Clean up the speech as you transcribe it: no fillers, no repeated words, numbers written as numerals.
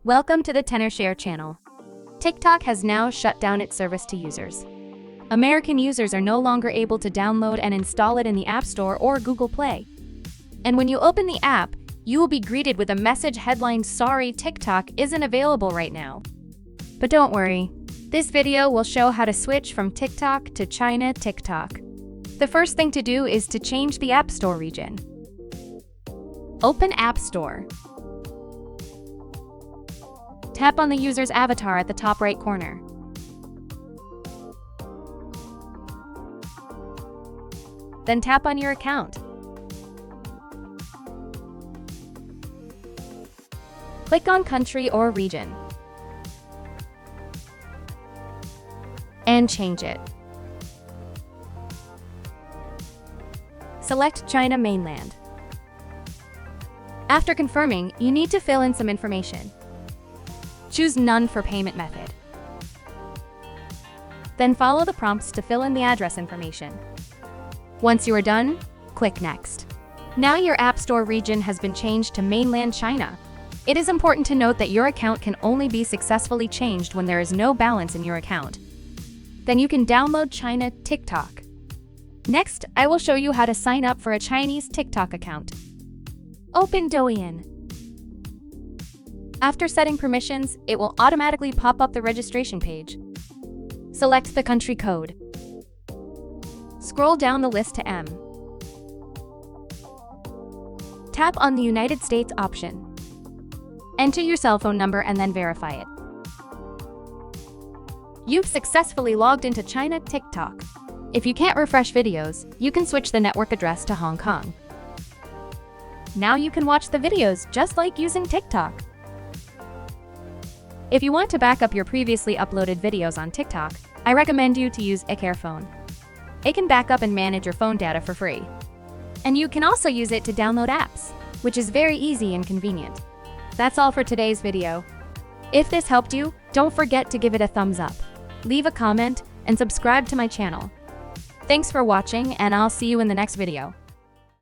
Welcome to the TenorShare channel. TikTok has now shut down its service to users. American users are no longer able to download and install it in the App Store or Google Play. And when you open the app, you will be greeted with a message headlined, "Sorry, TikTok isn't available right now." But don't worry, this video will show how to switch from TikTok to China TikTok. The first thing to do is to change the App Store region. Open App Store. Tap on the user's avatar at the top right corner. Then tap on your account. Click on Country or Region. And change it. Select China Mainland. After confirming, you need to fill in some information. Choose None for payment method. Then follow the prompts to fill in the address information. Once you are done, click Next. Now your App Store region has been changed to Mainland China. It is important to note that your account can only be successfully changed when there is no balance in your account. Then you can download China TikTok. Next, I will show you how to sign up for a Chinese TikTok account. Open Douyin. After setting permissions, it will automatically pop up the registration page. Select the country code. Scroll down the list to M. Tap on the United States option. Enter your cell phone number and then verify it. You've successfully logged into China TikTok. If you can't refresh videos, you can switch the network address to Hong Kong. Now you can watch the videos just like using TikTok. If you want to back up your previously uploaded videos on TikTok, I recommend you to use iCareFone. It can back up and manage your phone data for free. And you can also use it to download apps, which is very easy and convenient. That's all for today's video. If this helped you, don't forget to give it a thumbs up, leave a comment, and subscribe to my channel. Thanks for watching, and I'll see you in the next video.